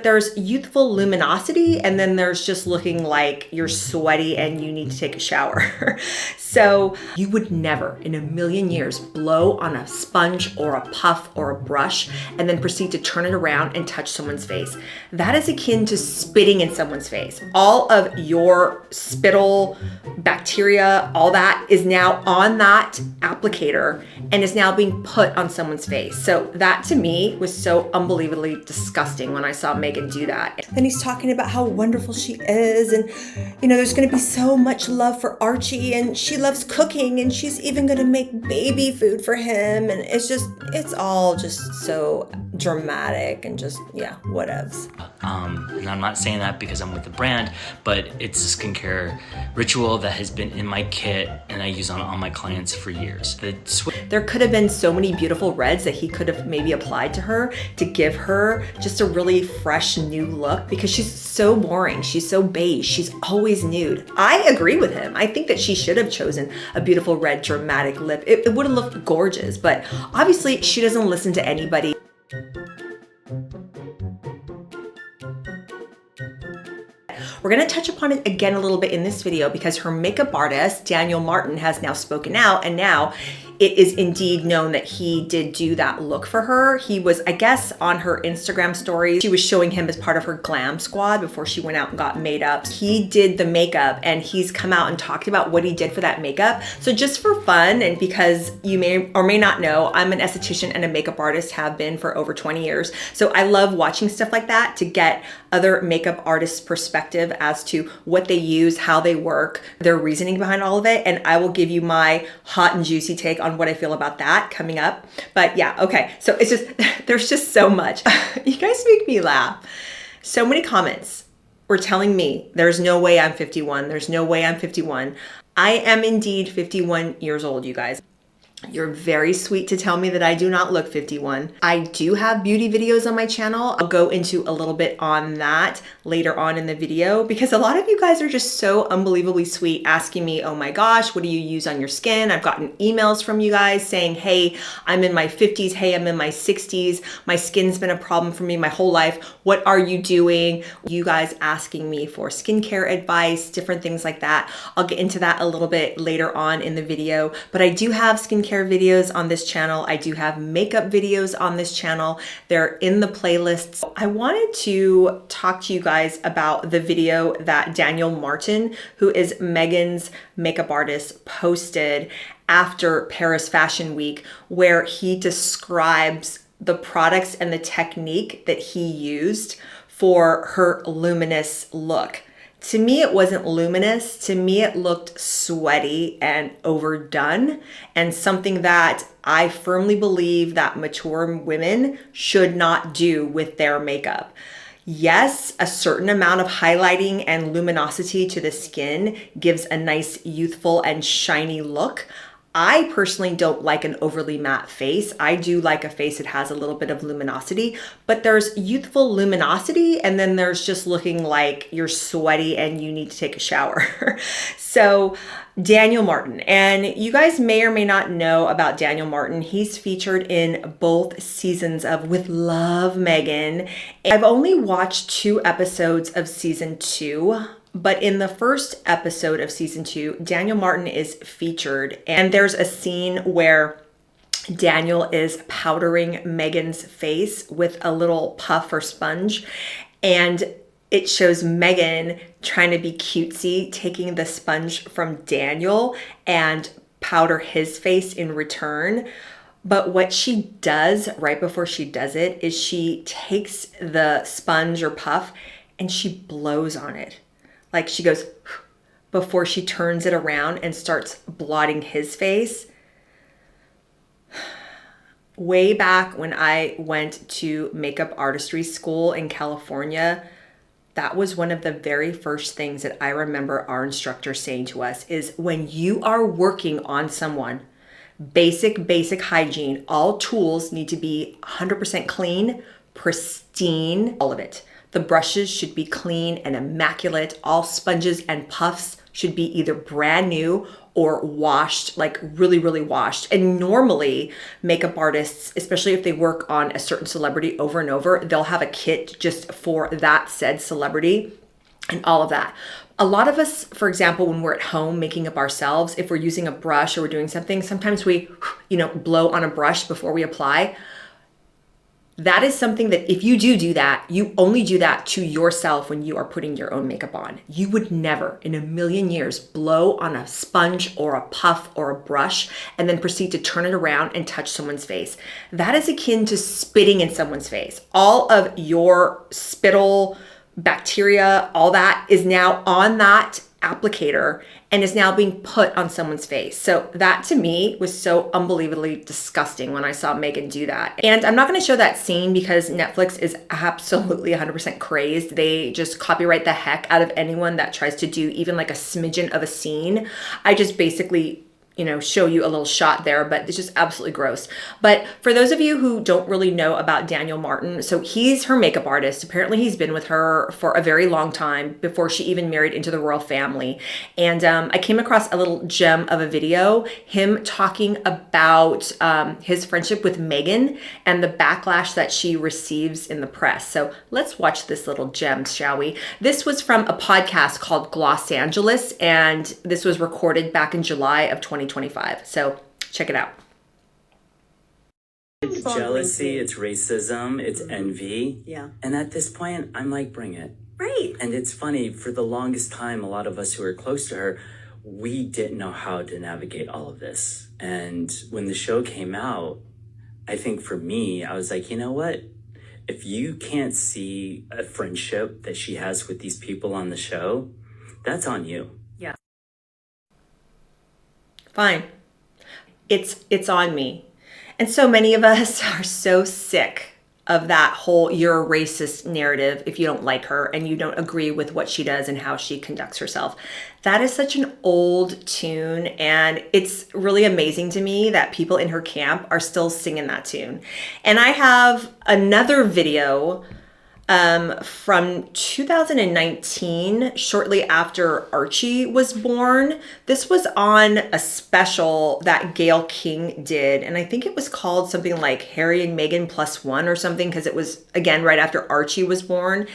There's youthful luminosity, and then there's just looking like you're sweaty and you need to take a shower. So you would never in a million years blow on a sponge or a puff or a brush and then proceed to turn it around and touch someone's face. That is akin to spitting in someone's face. All of your spittle, bacteria, all that is now on that applicator and is now being put on someone's face. So that to me was so unbelievably disgusting when I saw Meghan do that. Then he's talking about how wonderful she is, and you know, there's gonna be so much love for Archie, and she loves cooking, and she's even gonna make baby food for him, and it's all just so dramatic and just, yeah, whatevs. And I'm not saying that because I'm with the brand, but it's a skincare ritual that has been in my kit and I use on all my clients for years. There could have been so many beautiful reds that he could have maybe applied to her to give her just a really fresh new look, because she's so boring. She's so beige. She's always nude. I agree with him. I think that she should have chosen a beautiful red dramatic lip. It would have looked gorgeous, but obviously she doesn't listen to anybody. We're gonna touch upon it again a little bit in this video because her makeup artist, Daniel Martin, has now spoken out, and now it is indeed known that he did do that look for her. He was, I guess, on her Instagram stories, she was showing him as part of her glam squad before she went out and got made up. He did the makeup and he's come out and talked about what he did for that makeup. So just for fun, and because you may or may not know, I'm an esthetician and a makeup artist, have been for over 20 years. So I love watching stuff like that to get other makeup artists' perspective as to what they use, how they work, their reasoning behind all of it. And I will give you my hot and juicy take on what I feel about that coming up. But yeah, okay. So it's just, there's just so much. You guys make me laugh. So many comments were telling me there's no way I'm 51. There's no way I'm 51. I am indeed 51 years old, you guys. You're very sweet to tell me that I do not look 51. I do have beauty videos on my channel. I'll go into a little bit on that later on in the video, because a lot of you guys are just so unbelievably sweet, asking me, oh my gosh, what do you use on your skin? I've gotten emails from you guys saying, hey, I'm in my 50s. Hey, I'm in my 60s. My skin's been a problem for me my whole life. What are you doing? You guys asking me for skincare advice, different things like that. I'll get into that a little bit later on in the video, but I do have skincare videos on this channel. I do have makeup videos on this channel. They're in the playlists. I wanted to talk to you guys about the video that Daniel Martin, who is Meghan's makeup artist, posted after Paris Fashion Week, where he describes the products and the technique that he used for her luminous look. To me, it wasn't luminous. To me, it looked sweaty and overdone, and something that I firmly believe that mature women should not do with their makeup. Yes, a certain amount of highlighting and luminosity to the skin gives a nice youthful and shiny look. I personally don't like an overly matte face. I do like a face that has a little bit of luminosity, but there's youthful luminosity, and then there's just looking like you're sweaty and you need to take a shower. So Daniel Martin, and you guys may or may not know about Daniel Martin. He's featured in both seasons of With Love, Meghan. I've only watched 2 episodes of season 2. But in the first episode of season 2, Daniel Martin is featured, and there's a scene where Daniel is powdering Meghan's face with a little puff or sponge, and it shows Meghan trying to be cutesy, taking the sponge from Daniel and powder his face in return. But what she does right before she does it is she takes the sponge or puff and she blows on it. Like she goes before she turns it around and starts blotting his face. Way back when I went to makeup artistry school in California, that was one of the very first things that I remember our instructor saying to us is, when you are working on someone, basic hygiene, all tools need to be 100% clean, pristine, all of it. The brushes should be clean and immaculate. All sponges and puffs should be either brand new or washed, like really, really washed. And normally makeup artists, especially if they work on a certain celebrity over and over, they'll have a kit just for that said celebrity and all of that. A lot of us, for example, when we're at home making up ourselves, if we're using a brush or we're doing something, sometimes we, blow on a brush before we apply. That is something that if you do that, you only do that to yourself when you are putting your own makeup on. You would never in a million years blow on a sponge or a puff or a brush and then proceed to turn it around and touch someone's face. That is akin to spitting in someone's face. All of your spittle, bacteria, all that is now on that applicator and is now being put on someone's face. So that to me was so unbelievably disgusting when I saw Meghan do that. And I'm not gonna show that scene because Netflix is absolutely 100% crazed. They just copyright the heck out of anyone that tries to do even like a smidgen of a scene. I just basically show you a little shot there, but it's just absolutely gross. But for those of you who don't really know about Daniel Martin, so he's her makeup artist. Apparently he's been with her for a very long time before she even married into the royal family. And I came across a little gem of a video, him talking about his friendship with Meghan and the backlash that she receives in the press. So let's watch this little gem, shall we? This was from a podcast called Los Angeles, and this was recorded back in July of 2025. So check it out. It's jealousy, it's racism, it's envy. Yeah. And at this point, I'm like, bring it. Right. And it's funny, for the longest time, a lot of us who are close to her, we didn't know how to navigate all of this. And when the show came out, I think for me, I was like, you know what? If you can't see a friendship that she has with these people on the show, that's on you. Yeah. Fine. It's on me. And so many of us are so sick of that whole you're a racist narrative if you don't like her and you don't agree with what she does and how she conducts herself. That is such an old tune, and it's really amazing to me that people in her camp are still singing that tune. And I have another video from 2019, shortly after Archie was born. This was on a special that Gayle King did, and I think it was called something like Harry and Meghan Plus One or something, because it was, again, right after Archie was born.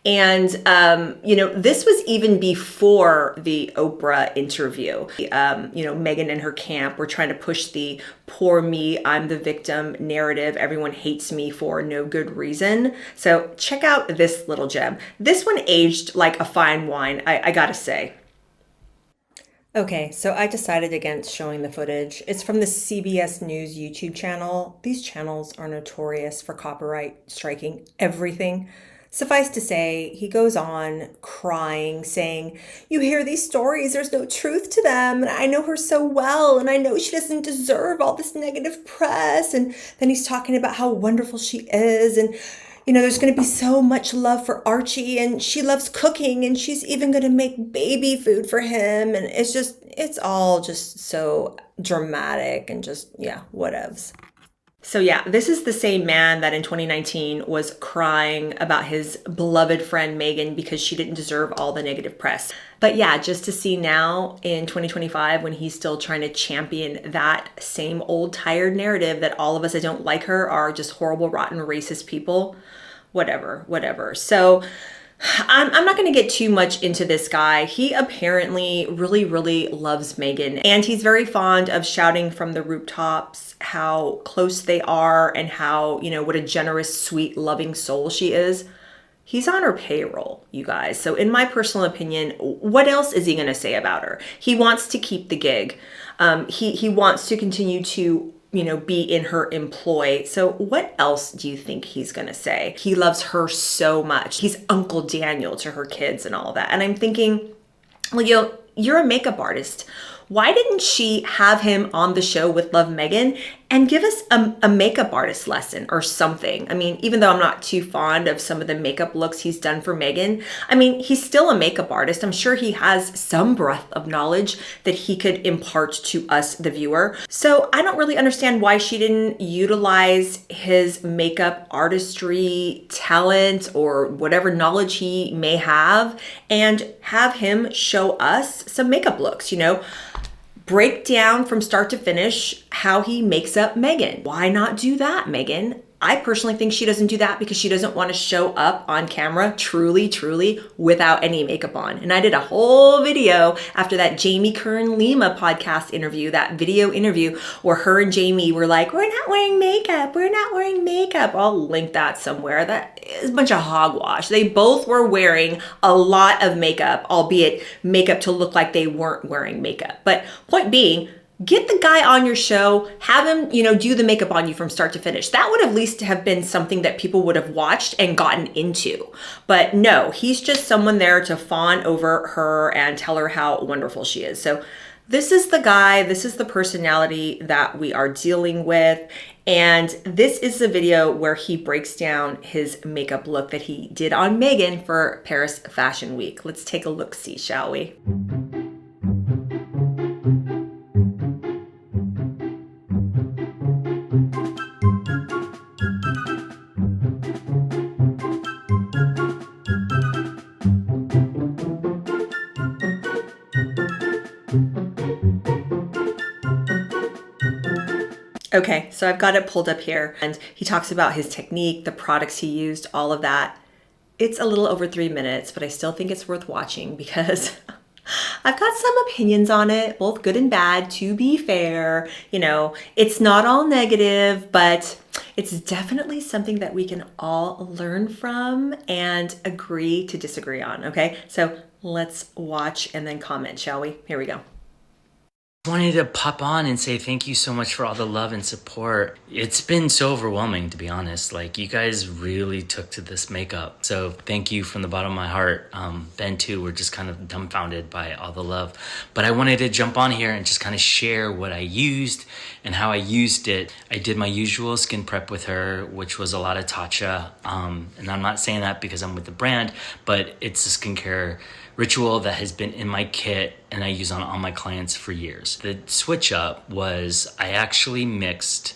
And, this was even before the Oprah interview. Meghan and her camp were trying to push the poor me, I'm the victim narrative. Everyone hates me for no good reason. So check out this little gem. This one aged like a fine wine, I gotta say. Okay, so I decided against showing the footage. It's from the CBS News YouTube channel. These channels are notorious for copyright striking everything. Suffice to say, he goes on crying, saying, you hear these stories, there's no truth to them, and I know her so well, and I know she doesn't deserve all this negative press. And then he's talking about how wonderful she is, and there's going to be so much love for Archie, and she loves cooking, and she's even going to make baby food for him. And it's all just so dramatic and just, yeah, whatevs. So yeah, this is the same man that in 2019 was crying about his beloved friend Meghan because she didn't deserve all the negative press. But yeah, just to see now in 2025 when he's still trying to champion that same old tired narrative that all of us that don't like her are just horrible, rotten, racist people, whatever. So I'm not going to get too much into this guy. He apparently really, really loves Meghan, and he's very fond of shouting from the rooftops how close they are and how, what a generous, sweet, loving soul she is. He's on her payroll, you guys. So in my personal opinion, what else is he going to say about her? He wants to keep the gig. He wants to continue to be in her employ. So what else do you think he's gonna say? He loves her so much. He's Uncle Daniel to her kids and all that. And I'm thinking, well, you're a makeup artist. Why didn't she have him on the show with Love Meghan and give us a makeup artist lesson or something? I mean, even though I'm not too fond of some of the makeup looks he's done for Meghan, I mean, he's still a makeup artist. I'm sure he has some breadth of knowledge that he could impart to us, the viewer. So I don't really understand why she didn't utilize his makeup artistry talent or whatever knowledge he may have and have him show us some makeup looks, break down from start to finish how he makes up Meghan. Why not do that, Meghan? I personally think she doesn't do that because she doesn't want to show up on camera truly without any makeup on. And I did a whole video after that Jamie Kern Lima podcast interview, that video interview where her and Jamie were like, we're not wearing makeup. We're not wearing makeup. I'll link that somewhere. That is a bunch of hogwash. They both were wearing a lot of makeup, albeit makeup to look like they weren't wearing makeup. But point being, get the guy on your show, have him, do the makeup on you from start to finish. That would at least have been something that people would have watched and gotten into. But no, he's just someone there to fawn over her and tell her how wonderful she is. So this is the guy, this is the personality that we are dealing with. And this is the video where he breaks down his makeup look that he did on Meghan for Paris Fashion Week. Let's take a look-see, shall we? Okay, so I've got it pulled up here and he talks about his technique, the products he used, all of that. It's a little over 3 minutes, but I still think it's worth watching because I've got some opinions on it, both good and bad, to be fair. It's not all negative, but it's definitely something that we can all learn from and agree to disagree on, okay? So let's watch and then comment, shall we? Here we go. Wanted to pop on and say thank you so much for all the love and support. It's been so overwhelming, to be honest. Like, you guys really took to this makeup. So thank you from the bottom of my heart. Ben too, we're just kind of dumbfounded by all the love. But I wanted to jump on here and just kind of share what I used and how I used it. I did my usual skin prep with her, which was a lot of Tatcha. And I'm not saying that because I'm with the brand, but it's a skincare ritual that has been in my kit and I use on all my clients for years. The switch up was I actually mixed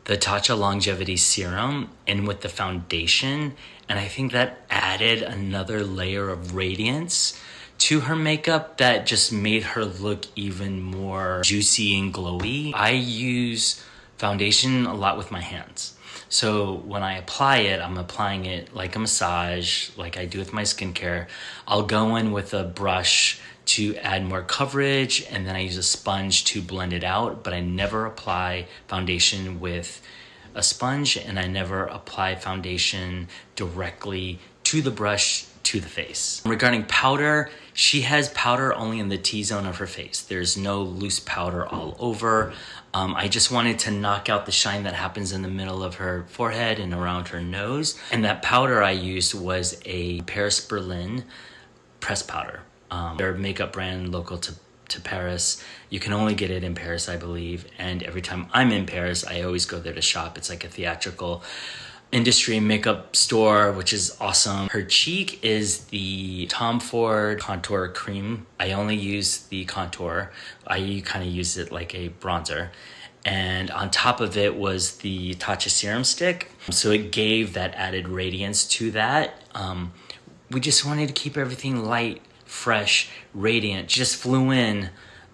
the Tatcha Longevity Serum in with the foundation, and I think that added another layer of radiance to her makeup that just made her look even more juicy and glowy. I use foundation a lot with my hands. So when I apply it, I'm applying it like a massage, like I do with my skincare. I'll go in with a brush to add more coverage, and then I use a sponge to blend it out, but I never apply foundation with a sponge, and I never apply foundation directly to the brush to the face. Regarding powder, she has powder only in the T-zone of her face. There's no loose powder all over. I just wanted to knock out the shine that happens in the middle of her forehead and around her nose. And that powder I used was a Paris Berlin press powder. They're a makeup brand local to Paris. You can only get it in Paris, I believe. And every time I'm in Paris, I always go there to shop. It's like a theatrical industry makeup store, which is awesome. Her cheek is the Tom Ford Contour Cream. I only use the contour. I kind of use it like a bronzer. And on top of it was the Tatcha Serum Stick. So it gave that added radiance to that. We just wanted to keep everything light, fresh, radiant. Just flew in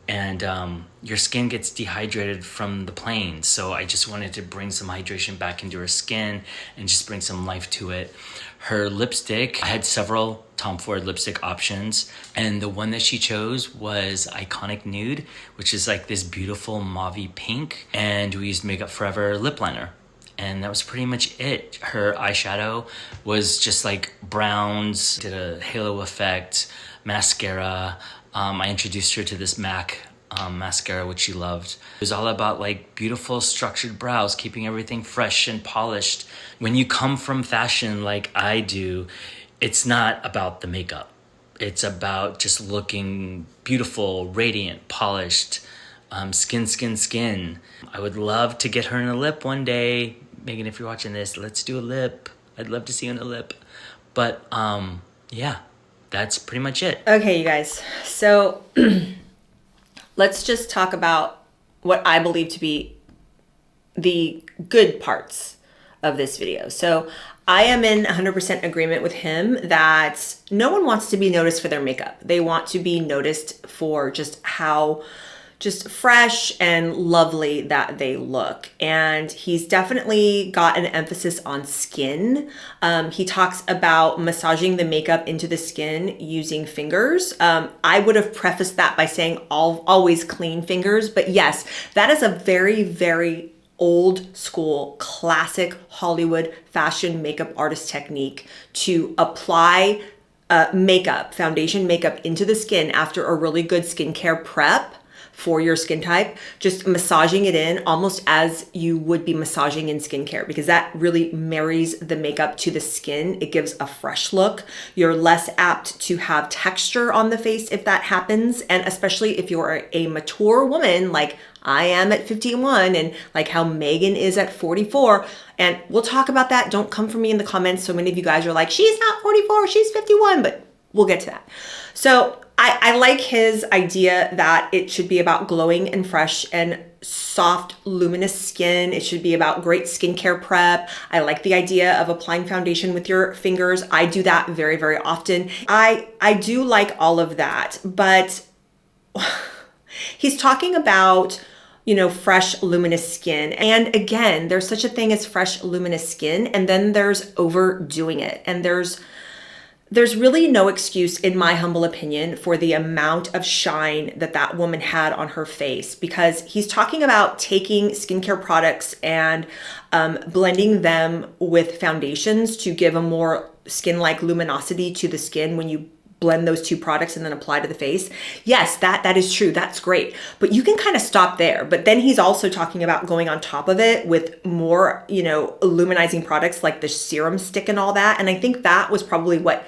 and your skin gets dehydrated from the plane. So I just wanted to bring some hydration back into her skin and just bring some life to it. Her lipstick, I had several Tom Ford lipstick options, and the one that she chose was Iconic Nude, which is like this beautiful mauve pink, and we used Makeup Forever lip liner. And that was pretty much it. Her eyeshadow was just like browns, did a halo effect, mascara. I introduced her to this MAC mascara, which she loved. It was all about like beautiful structured brows, keeping everything fresh and polished. When you come from fashion like I do, it's not about the makeup. It's about just looking beautiful, radiant, polished, skin. I would love to get her in a lip one day. Megan, if you're watching this, let's do a lip. I'd love to see you in a lip. But yeah, that's pretty much it. Okay, you guys. So let's just talk about what I believe to be the good parts of this video. So I am in 100% agreement with him that no one wants to be noticed for their makeup. They want to be noticed for just how just fresh and lovely that they look. And he's definitely got an emphasis on skin. He talks about massaging the makeup into the skin using fingers. I would have prefaced that by saying always clean fingers, but yes, that is a very, very old school, classic Hollywood fashion makeup artist technique to apply foundation makeup into the skin after a really good skincare prep for your skin type, just massaging it in almost as you would be massaging in skincare, because that really marries the makeup to the skin. It gives a fresh look. You're less apt to have texture on the face if that happens. And especially if you're a mature woman, like I am at 51 and like how Meghan is at 44. And we'll talk about that. Don't come for me in the comments. So many of you guys are like, she's not 44, she's 51, but we'll get to that. So I like his idea that it should be about glowing and fresh and soft, luminous skin. It should be about great skincare prep. I like the idea of applying foundation with your fingers. I do that very, very often. I do like all of that, but he's talking about, you know, fresh, luminous skin. And again, there's such a thing as fresh, luminous skin, and then there's overdoing it. And there's really no excuse, in my humble opinion, for the amount of shine that that woman had on her face, because he's talking about taking skincare products and blending them with foundations to give a more skin-like luminosity to the skin when you blend those two products and then apply to the face. Yes, that is true. That's great. But you can kind of stop there. But then he's also talking about going on top of it with more, you know, illuminizing products like the serum stick and all that. And I think that was probably what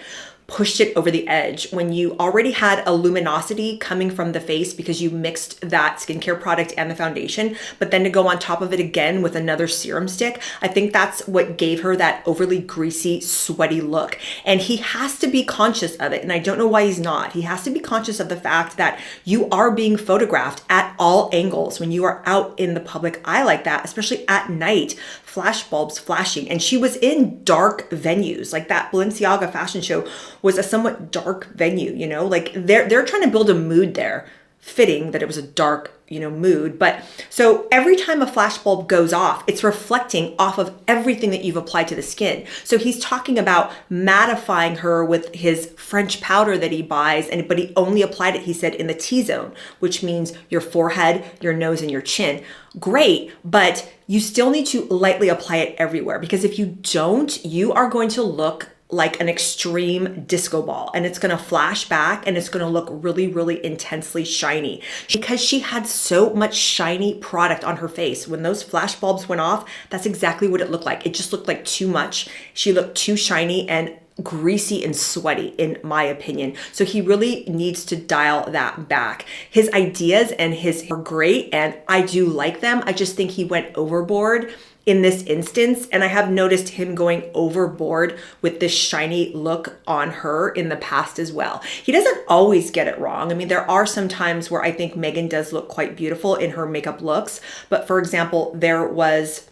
pushed it over the edge, when you already had a luminosity coming from the face because you mixed that skincare product and the foundation, but then to go on top of it again with another serum stick. I think that's what gave her that overly greasy, sweaty look. And he has to be conscious of it. And I don't know why he's not. He has to be conscious of the fact that you are being photographed at all angles when you are out in the public eye like that, especially at night, flash bulbs flashing. And she was in dark venues. Like that Balenciaga fashion show was a somewhat dark venue, you know, like they're trying to build a mood there. Fitting that it was a dark, you know, mood. But so every time a flash bulb goes off, it's reflecting off of everything that you've applied to the skin. So he's talking about mattifying her with his French powder that he buys, but he only applied it, he said, in the T-zone, which means your forehead, your nose, and your chin. Great, but you still need to lightly apply it everywhere, because if you don't, you are going to look like an extreme disco ball, and it's going to flash back and it's going to look really, really intensely shiny, because she had so much shiny product on her face. When those flash bulbs went off, that's exactly what it looked like. It just looked like too much. She looked too shiny and greasy and sweaty, in my opinion. So he really needs to dial that back. His ideas and his are great, and I do like them. I just think he went overboard in this instance, and I have noticed him going overboard with this shiny look on her in the past as well. He doesn't always get it wrong. I mean, there are some times where I think Meghan does look quite beautiful in her makeup looks, but for example, there was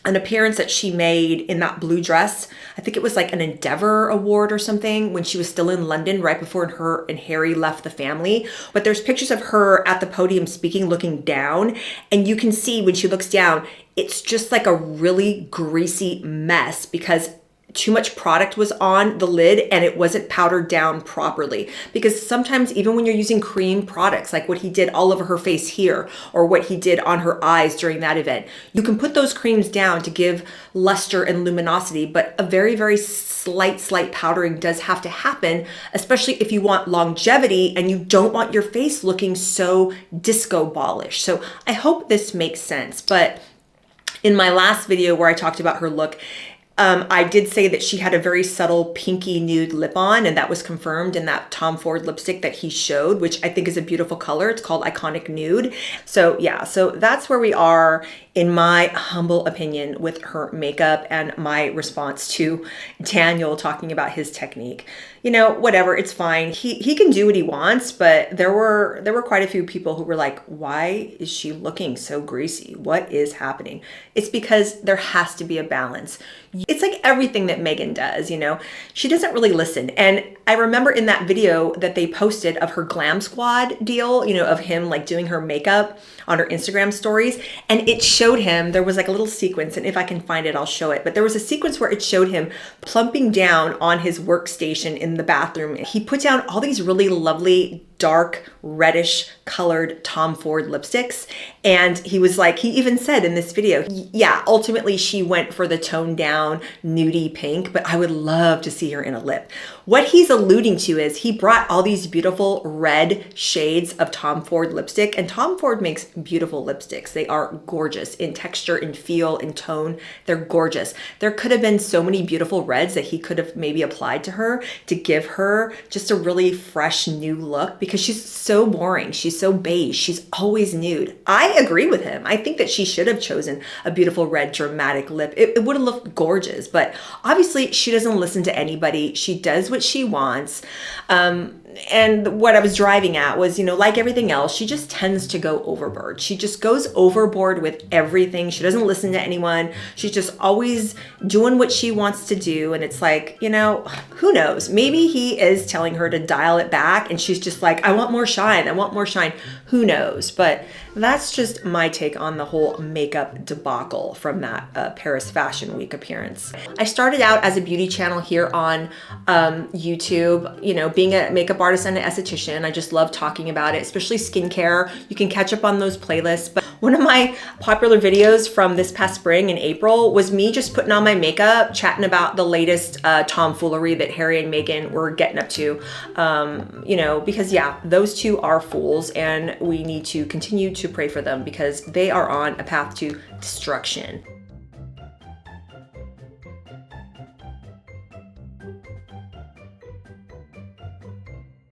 an appearance that she made in that blue dress. I think it was like an Endeavor Award or something, when she was still in London right before her and Harry left the family. But there's pictures of her at the podium speaking, looking down, and you can see when she looks down, it's just like a really greasy mess because too much product was on the lid and it wasn't powdered down properly. Because sometimes even when you're using cream products, like what he did all over her face here, or what he did on her eyes during that event, you can put those creams down to give luster and luminosity, but a very, very slight powdering does have to happen, especially if you want longevity and you don't want your face looking so disco ballish. So I hope this makes sense. But in my last video where I talked about her look, I did say that she had a very subtle pinky nude lip on, and that was confirmed in that Tom Ford lipstick that he showed, which I think is a beautiful color. It's called Iconic Nude. So yeah, so that's where we are, in my humble opinion, with her makeup and my response to Daniel talking about his technique. You know, whatever, it's fine. He can do what he wants, but there were quite a few people who were like, why is she looking so greasy? What is happening? It's because there has to be a balance. It's like everything that Meghan does, you know, she doesn't really listen. And I remember in that video that they posted of her Glam Squad deal, you know, of him like doing her makeup on her Instagram stories, and it showed him, there was like a little sequence, and if I can find it, I'll show it, but there was a sequence where it showed him plumping down on his workstation in the bathroom. He put down all these really lovely dark reddish colored Tom Ford lipsticks, and he was like, he even said in this video, yeah, ultimately she went for the toned down nudie pink, but I would love to see her in a lip. What he's alluding to is he brought all these beautiful red shades of Tom Ford lipstick, and Tom Ford makes beautiful lipsticks. They are gorgeous in texture, in feel, in tone. They're gorgeous. There could have been so many beautiful reds that he could have maybe applied to her to give her just a really fresh new look, because she's so boring. She's so beige. She's always nude. I agree with him. I think that she should have chosen a beautiful red dramatic lip. It would have looked gorgeous, but obviously she doesn't listen to anybody. She does what she wants. And what I was driving at was, you know, like everything else, she just tends to go overboard. She just goes overboard with everything. She doesn't listen to anyone. She's just always doing what she wants to do. And it's like, you know, who knows? Maybe he is telling her to dial it back, and she's just like, I want more shine. I want more shine. Who knows? But that's just my take on the whole makeup debacle from that Paris Fashion Week appearance. I started out as a beauty channel here on YouTube, you know, being a makeup artist and an esthetician. I just love talking about it, especially skincare. You can catch up on those playlists. But one of my popular videos from this past spring in April was me just putting on my makeup, chatting about the latest tomfoolery that Harry and Meghan were getting up to, you know, because yeah, those two are fools, and we need to continue to pray for them because they are on a path to destruction.